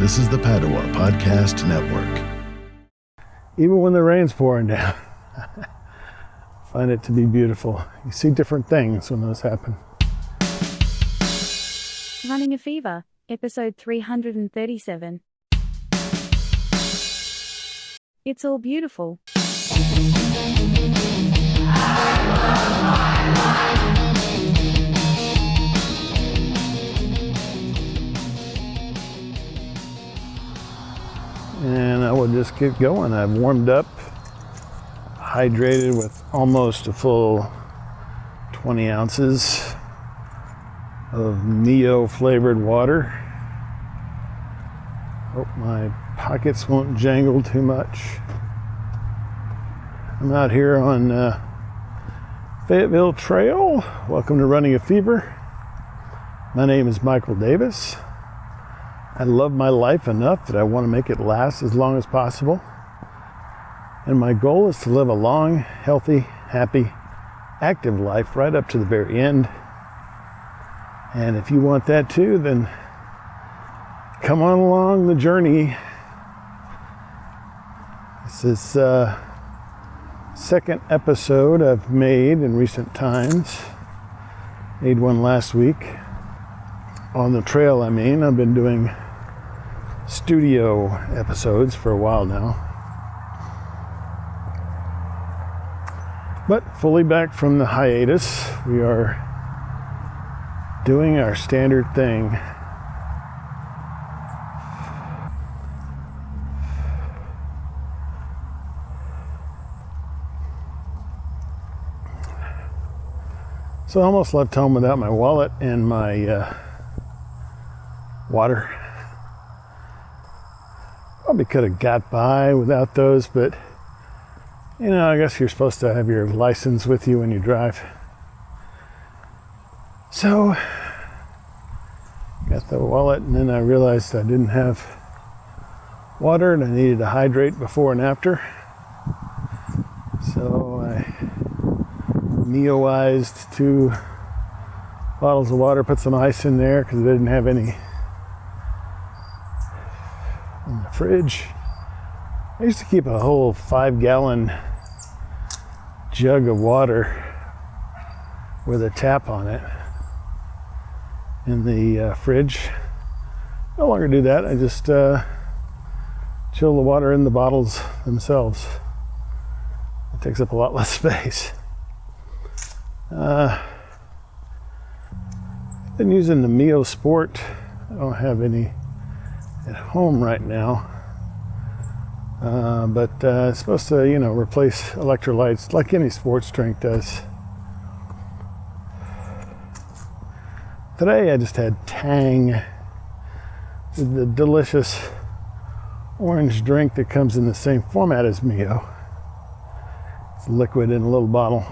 This is the Padua Podcast Network. Even when the rain's pouring down, find it to be beautiful. You see different things when those happen. Running a Fever, episode 337. It's all beautiful. And I will just get going. I've warmed up, hydrated with almost a full 20 ounces of Mio flavored water. Hope my pockets won't jangle too much. I'm out here on Fayetteville Trail. Welcome to Running a Fever. My name is Michael Davis. I love my life enough that I want to make it last as long as possible. And my goal is to live a long, healthy, happy, active life right up to the very end. And if you want that too, then come on along the journey. This is second episode I've made in recent times. Made one last week. On the trail, I've been doing studio episodes for a while now. But fully back from the hiatus, we are doing our standard thing. So I almost left home without my wallet and my water. Probably could have got by without those, but you know, I guess you're supposed to have your license with you when you drive. So got the wallet, and then I realized I didn't have water and I needed to hydrate before and after. So I Mioized 2 bottles of water, put some ice in there because I didn't have any in the fridge. I used to keep a whole 5-gallon jug of water with a tap on it in the fridge. No longer do that. I just chill the water in the bottles themselves. It takes up a lot less space. Been using the Mio Sport. I don't have any at home right now, but it's supposed to, replace electrolytes like any sports drink does. Today I just had Tang, the delicious orange drink that comes in the same format as Mio. It's liquid in a little bottle.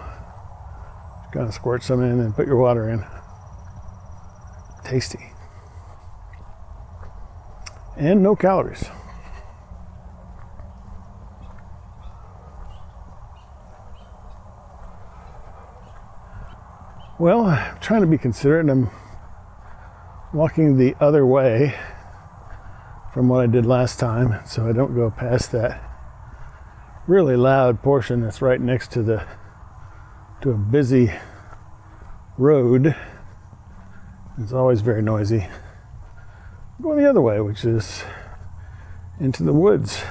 Just gotta squirt some in and put your water in. Tasty. And no calories. Well, I'm trying to be considerate. I'm walking the other way from what I did last time, so I don't go past that really loud portion that's right next to a busy road. It's always very noisy. I'm going the other way, which is into the woods.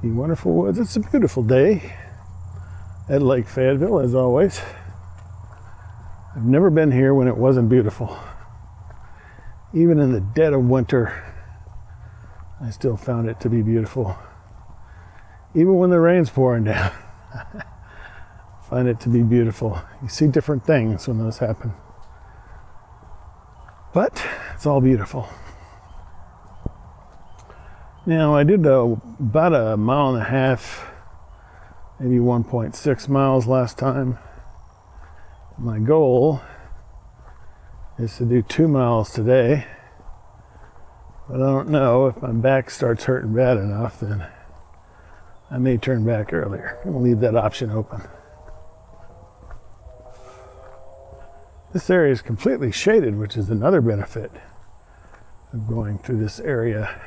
The wonderful woods. It's a beautiful day at Lake Fayetteville, as always. I've never been here when it wasn't beautiful. Even in the dead of winter, I still found it to be beautiful. Even when the rain's pouring down, find it to be beautiful. You see different things when those happen. But it's all beautiful. Now, I did about 1.5 miles, maybe 1.6 miles last time. My goal is to do 2 miles today. But I don't know, if my back starts hurting bad enough, then I may turn back earlier. I'm going to leave that option open. This area is completely shaded, which is another benefit of going through this area.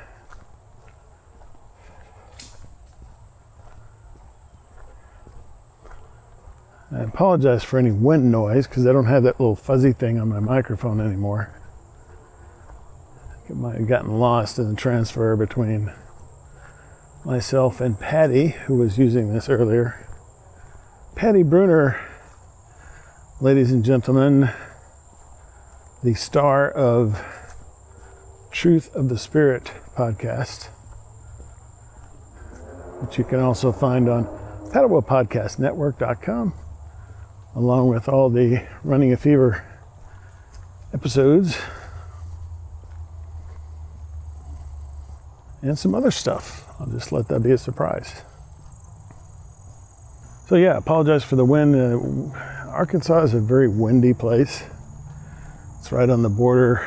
I apologize for any wind noise because I don't have that little fuzzy thing on my microphone anymore. It might have gotten lost in the transfer between myself and Patty, who was using this earlier. Patty Bruner, ladies and gentlemen, the star of Truth of the Spirit podcast, which you can also find on paddlewheelpodcastnetwork.com, along with all the Running a Fever episodes and some other stuff. I'll just let that be a surprise. So yeah, apologize for the wind. Arkansas is a very windy place. It's right on the border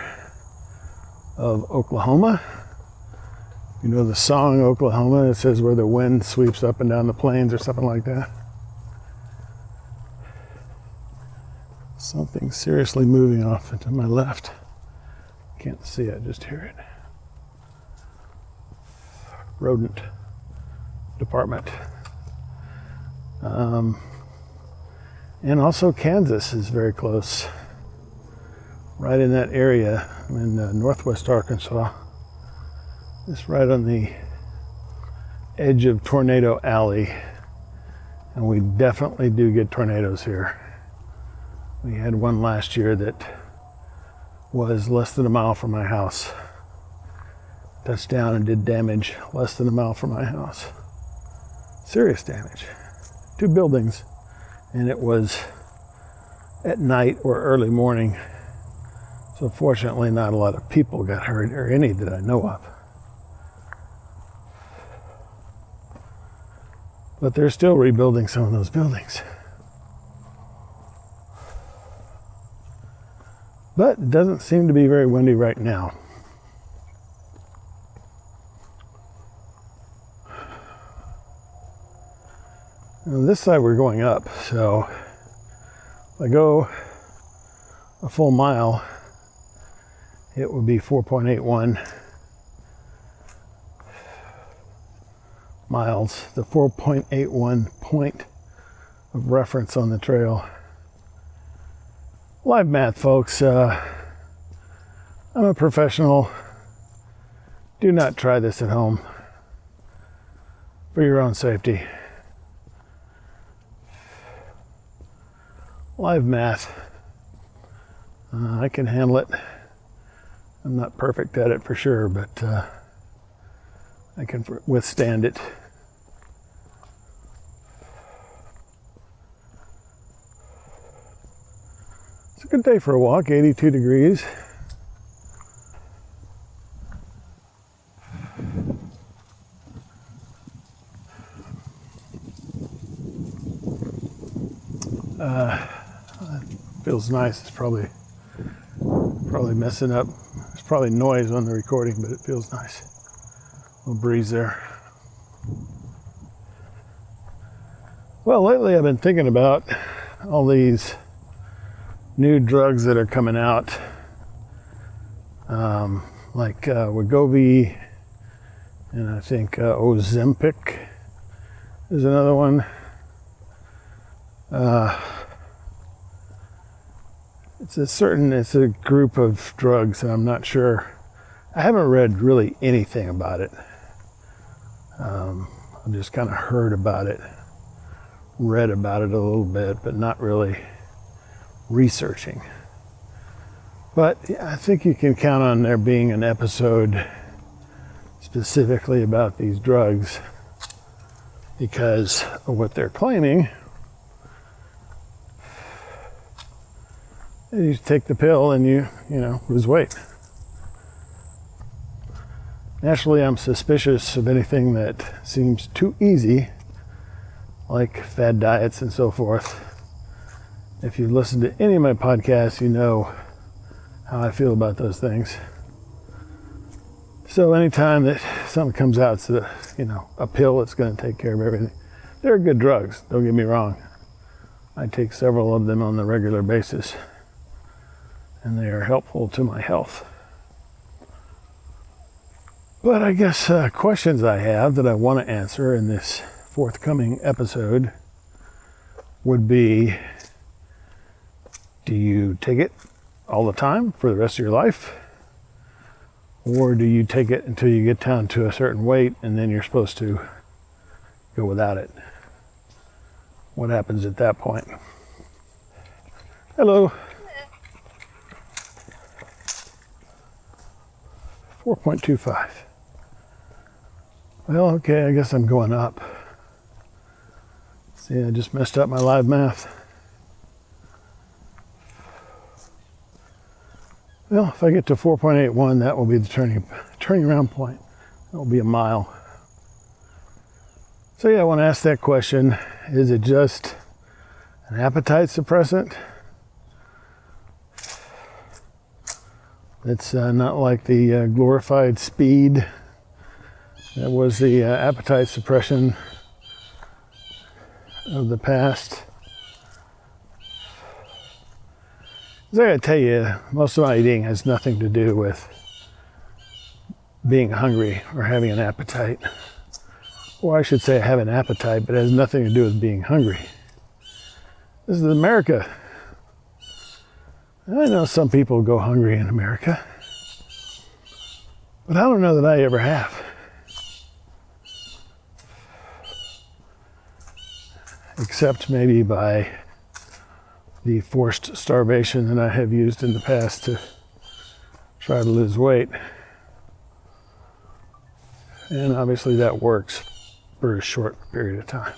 of Oklahoma. You know the song Oklahoma, it says where the wind sweeps up and down the plains or something like that. Something seriously moving off to my left. Can't see it, just hear it. Rodent department. And also Kansas is very close. Right in that area. I'm in northwest Arkansas. It's right on the edge of Tornado Alley. And we definitely do get tornadoes here. We had one last year that was less than a mile from my house. Touched down and did damage less than a mile from my house. Serious damage. 2 buildings. And it was at night or early morning. So fortunately not a lot of people got hurt, or any that I know of. But they're still rebuilding some of those buildings. But it doesn't seem to be very windy right now. On this side we're going up, so if I go a full mile, it would be 4.81 miles, the 4.81 point of reference on the trail. Live math, folks. I'm a professional. Do not try this at home for your own safety. Live math. I can handle it. I'm not perfect at it for sure, but I can withstand it. It's a good day for a walk, 82 degrees. Feels nice. It's probably messing up. There's probably noise on the recording, but it feels nice. A little breeze there. Well, lately I've been thinking about all these new drugs that are coming out, like Wegovy, and I think Ozempic is another one. It's a group of drugs, and I'm not sure. I haven't read really anything about it. I've just kind of heard about it, read about it a little bit, but not really researching. But yeah, I think you can count on there being an episode specifically about these drugs, because of what they're claiming. You take the pill and you lose weight. Naturally, I'm suspicious of anything that seems too easy, like fad diets and so forth. If you've listened to any of my podcasts, you know how I feel about those things. So anytime that something comes out, it's a pill that's going to take care of everything. They're good drugs, don't get me wrong. I take several of them on a regular basis, and they are helpful to my health. But I guess questions I have that I want to answer in this forthcoming episode would be, do you take it all the time for the rest of your life? Or do you take it until you get down to a certain weight and then you're supposed to go without it? What happens at that point? Hello. 4.25. Well, okay, I guess I'm going up. See, I just messed up my live math. Well, if I get to 4.81, that will be the turning around point. That will be a mile. So yeah, I want to ask that question. Is it just an appetite suppressant? It's not like the glorified speed. That was the appetite suppression of the past. As I gotta tell you, most of my eating has nothing to do with being hungry or having an appetite. Or I should say I have an appetite, but it has nothing to do with being hungry. This is America. I know some people go hungry in America, but I don't know that I ever have. Except maybe by the forced starvation that I have used in the past to try to lose weight. And obviously that works for a short period of time.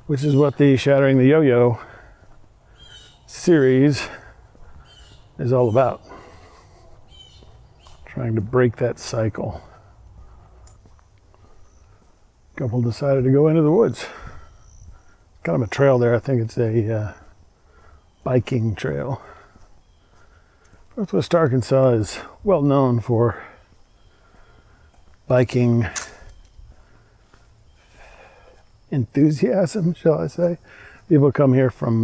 Which is what the Shattering the Yo-Yo series is all about. Trying to break that cycle. A couple decided to go into the woods. Kind of a trail there. I think it's a biking trail. Northwest Arkansas is well known for biking enthusiasm, shall I say. People come here from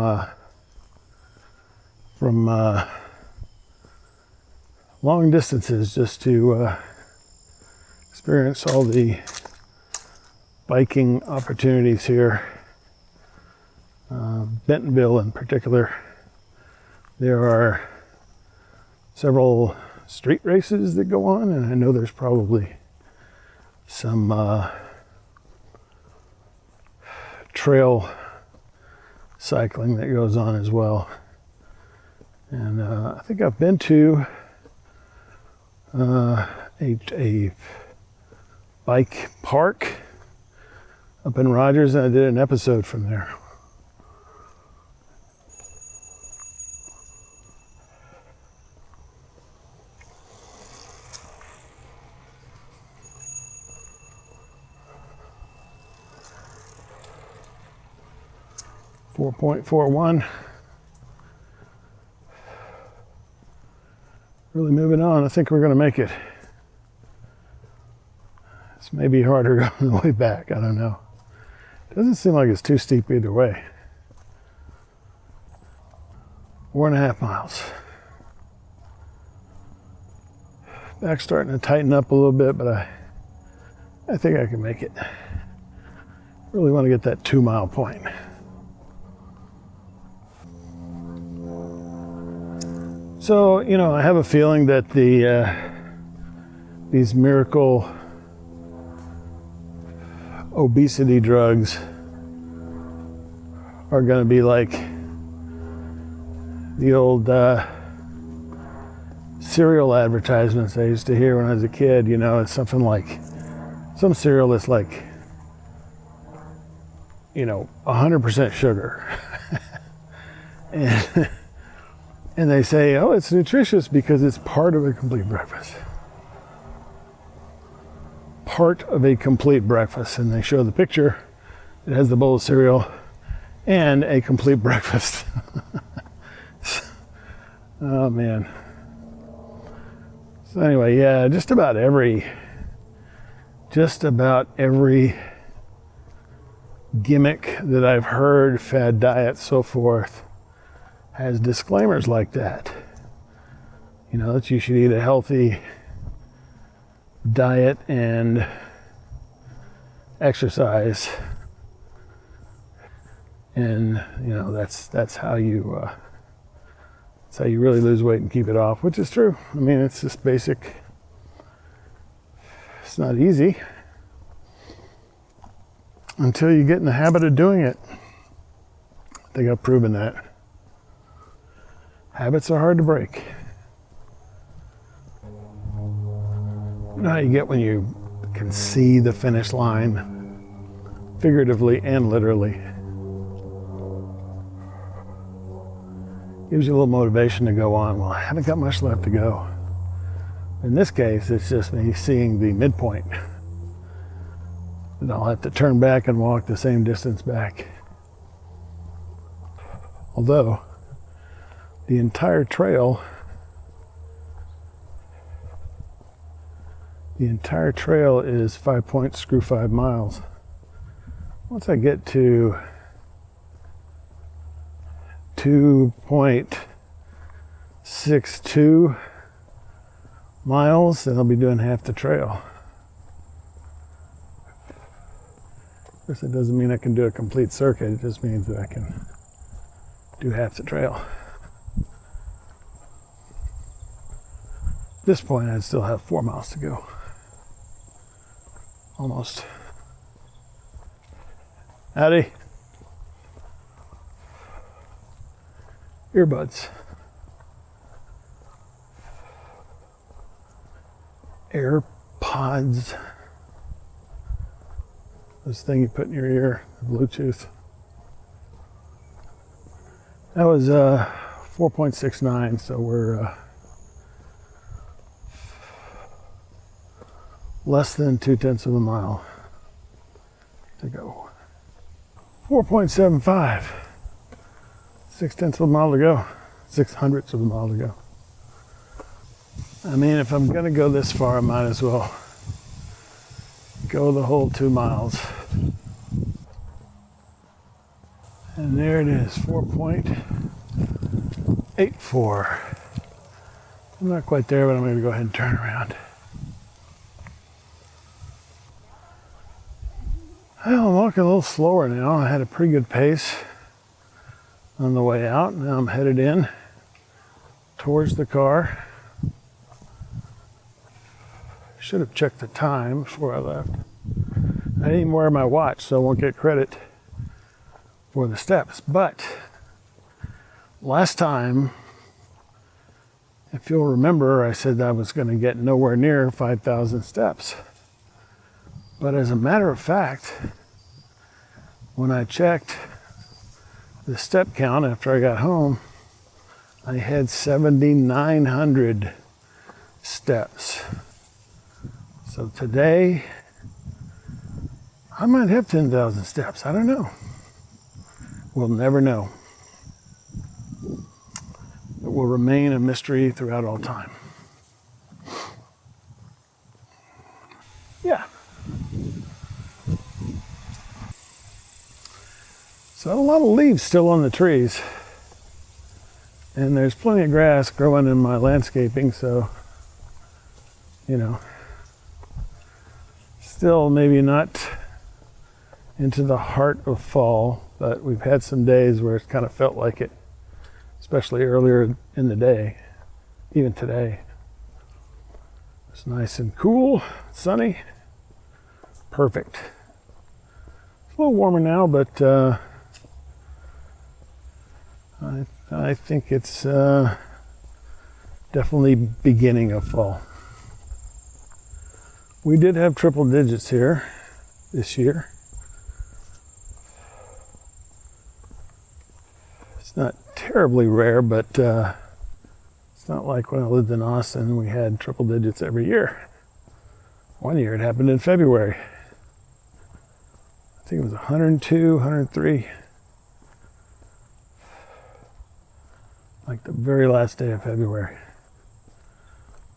long distances just to experience all the biking opportunities here. Bentonville in particular, there are several street races that go on, and I know there's probably some trail cycling that goes on as well. And I think I've been to a bike park up in Rogers, and I did an episode from there. .41. Really moving on. I think we're going to make it. This may be harder going the way back. I don't know. Doesn't seem like it's too steep either way. 4.5 miles. Back's starting to tighten up a little bit, but I think I can make it. Really want to get that 2 mile point. So, you know, I have a feeling that these miracle obesity drugs are going to be like the old cereal advertisements I used to hear when I was a kid. You know, it's something like some cereal that's like, you know, 100% sugar. And they say, oh, it's nutritious because it's part of a complete breakfast. Part of a complete breakfast. And they show the picture. It has the bowl of cereal and a complete breakfast. Oh, man. So anyway, yeah, just about every gimmick that I've heard, fad diet, so forth, has disclaimers like that. that you should eat a healthy diet and exercise, and that's how you really lose weight and keep it off, which is true. I mean, it's just basic. It's not easy until you get in the habit of doing it. I think I've proven that. Habits are hard to break. You know how you get when you can see the finish line, figuratively and literally. Gives you a little motivation to go on. Well, I haven't got much left to go. In this case, it's just me seeing the midpoint. And I'll have to turn back and walk the same distance back. Although, the entire trail is 5.5 miles. Once I get to 2.62 miles, then I'll be doing half the trail. Of course, it doesn't mean I can do a complete circuit. It just means that I can do half the trail. At this point, I'd still have 4 miles to go. Almost. Howdy. Earbuds. AirPods. This thing you put in your ear, Bluetooth. That was 4.69, so we're less than 0.2 of a mile to go. 4.75. 0.6 of a mile to go. 0.06 of a mile to go. I mean, if I'm gonna go this far, I might as well go the whole 2 miles. And there it is, 4.84. I'm not quite there, but I'm gonna go ahead and turn around. Well, I'm walking a little slower now. I had a pretty good pace on the way out. Now I'm headed in towards the car. Should have checked the time before I left. I didn't even wear my watch, so I won't get credit for the steps. But last time, if you'll remember, I said I was going to get nowhere near 5,000 steps. But as a matter of fact, when I checked the step count after I got home, I had 7,900 steps. So today, I might have 10,000 steps. I don't know. We'll never know. It will remain a mystery throughout all time. Yeah. So a lot of leaves still on the trees. And there's plenty of grass growing in my landscaping, so, still maybe not into the heart of fall, but we've had some days where it's kind of felt like it, especially earlier in the day, even today. It's nice and cool, sunny, perfect. It's a little warmer now, but I think it's definitely beginning of fall. We did have triple digits here this year. It's not terribly rare, but it's not like when I lived in Austin, we had triple digits every year. One year it happened in February. I think it was 102, 103. Like the very last day of February.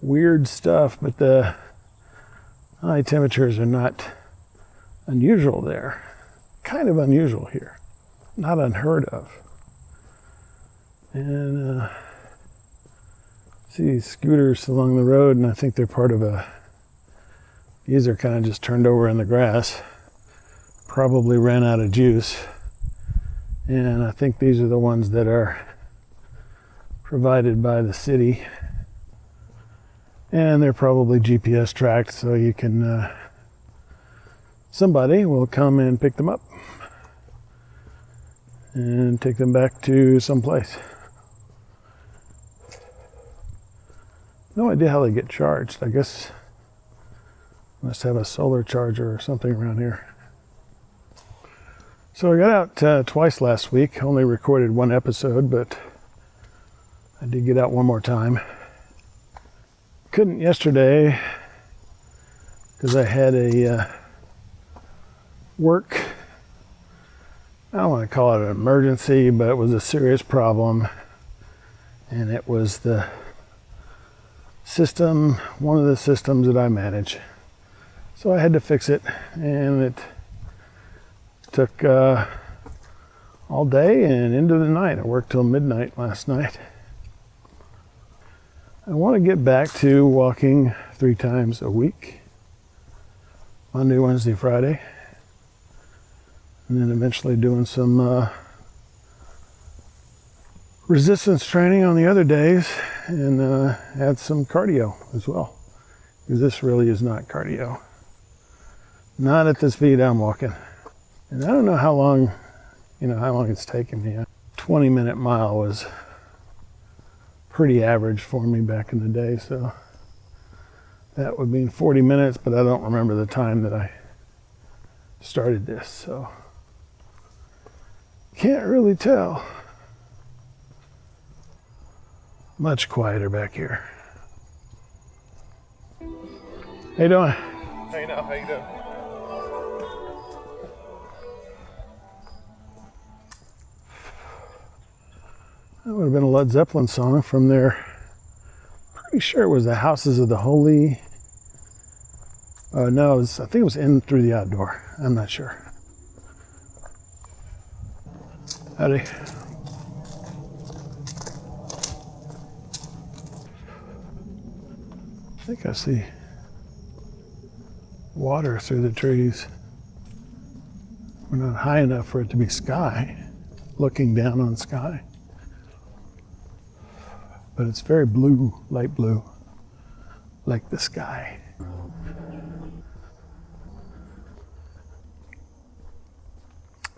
Weird stuff, but the high temperatures are not unusual there. Kind of unusual here. Not unheard of. And See scooters along the road, and I think they're part of these are kind of just turned over in the grass. Probably ran out of juice. And I think these are the ones that are provided by the city. And they're probably GPS tracked, so you can, somebody will come and pick them up and take them back to some place. No idea how they get charged. I guess must have a solar charger or something around here. So I got out twice last week. Only recorded one episode, but I did get out one more time. Couldn't yesterday because I had a work, I don't want to call it an emergency, but it was a serious problem. And it was the system, one of the systems that I manage. So I had to fix it, and it took all day and into the night. I worked till midnight last night. I want to get back to walking 3 times a week. Monday, Wednesday, Friday. And then eventually doing some resistance training on the other days, and add some cardio as well. Because this really is not cardio. Not at the speed I'm walking. And I don't know how long it's taken me. A 20-minute mile was pretty average for me back in the day, so that would mean 40 minutes, but I don't remember the time that I started this, so can't really tell. Much quieter back here. How you doing? Hey, now, how you doing? That would have been a Led Zeppelin song from their, pretty sure it was the Houses of the Holy. No, I think it was In Through the Outdoor. I'm not sure. Howdy. I think I see water through the trees. We're not high enough for it to be sky, looking down on sky. But it's very blue, light blue, like the sky.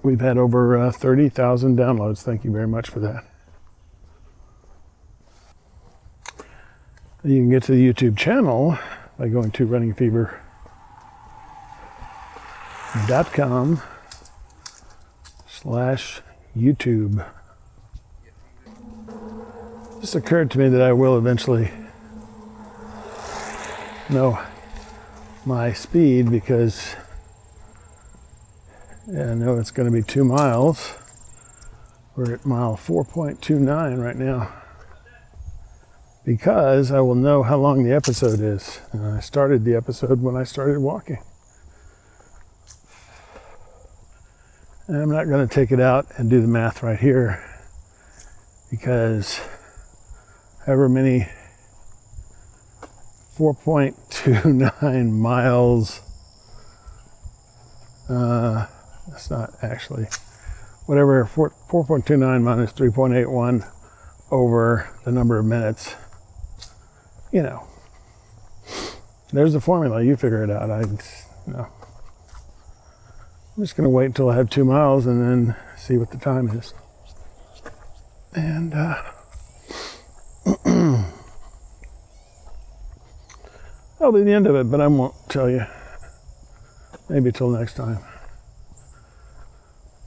We've had over 30,000 downloads. Thank you very much for that. You can get to the YouTube channel by going to runningfever.com/YouTube. Just occurred to me that I will eventually know my speed, because I know it's going to be 2 miles. We're at mile 4.29 right now, because I will know how long the episode is. And I started the episode when I started walking. And I'm not going to take it out and do the math right here, because however many 4.29 miles, that's not actually, whatever, 4.29 minus 3.81 over the number of minutes, there's the formula. You figure it out. I'm just going to wait until I have 2 miles and then see what the time is. And that'll be the end of it, but I won't tell you. Maybe till next time.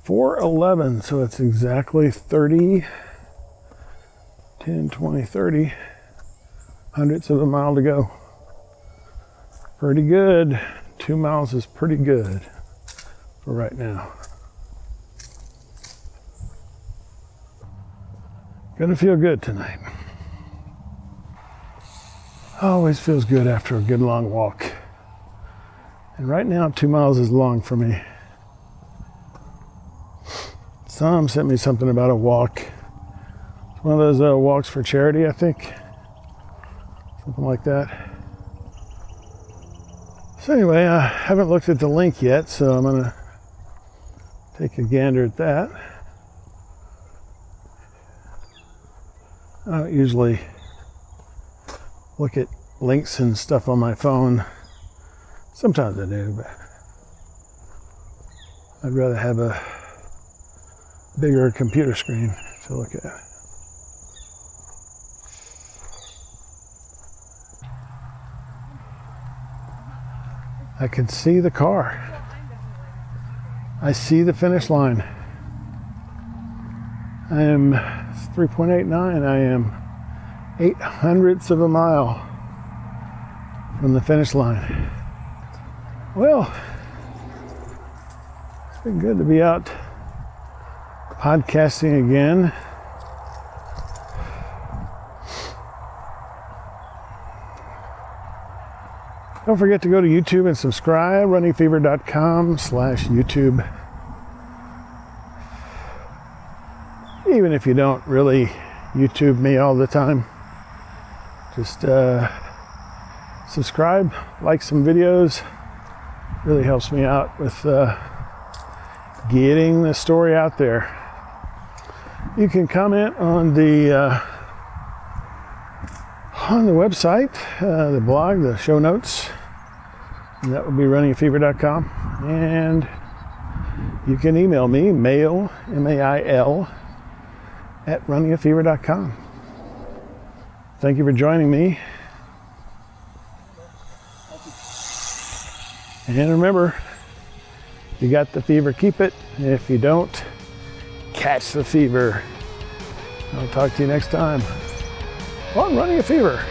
4:11, so it's exactly 30, 10, 20, 30 hundredths of a mile to go. Pretty good. 2 miles is pretty good for right now. Gonna feel good tonight. Always feels good after a good long walk. And right now, 2 miles is long for me. Some sent me something about a walk. It's one of those walks for charity, I think. something like that. So anyway, I haven't looked at the link yet, so I'm gonna take a gander at that. I don't usually look at links and stuff on my phone. Sometimes I do, but I'd rather have a bigger computer screen to look at. I can see the car. I see the finish line. I am 3.89. I am 0.08 of a mile from the finish line. Well, it's been good to be out podcasting again. Don't forget to go to YouTube and subscribe, runningfever.com/YouTube. Even if you don't really YouTube me all the time, just subscribe, like some videos. Really helps me out with getting the story out there. You can comment on the website, the blog, the show notes, and that would be runningfever.com. And you can email me, mail, M-A-I-L, at runningfever.com. Thank you for joining me. And remember, if you got the fever, keep it. If you don't, catch the fever. I'll talk to you next time on Running a Fever.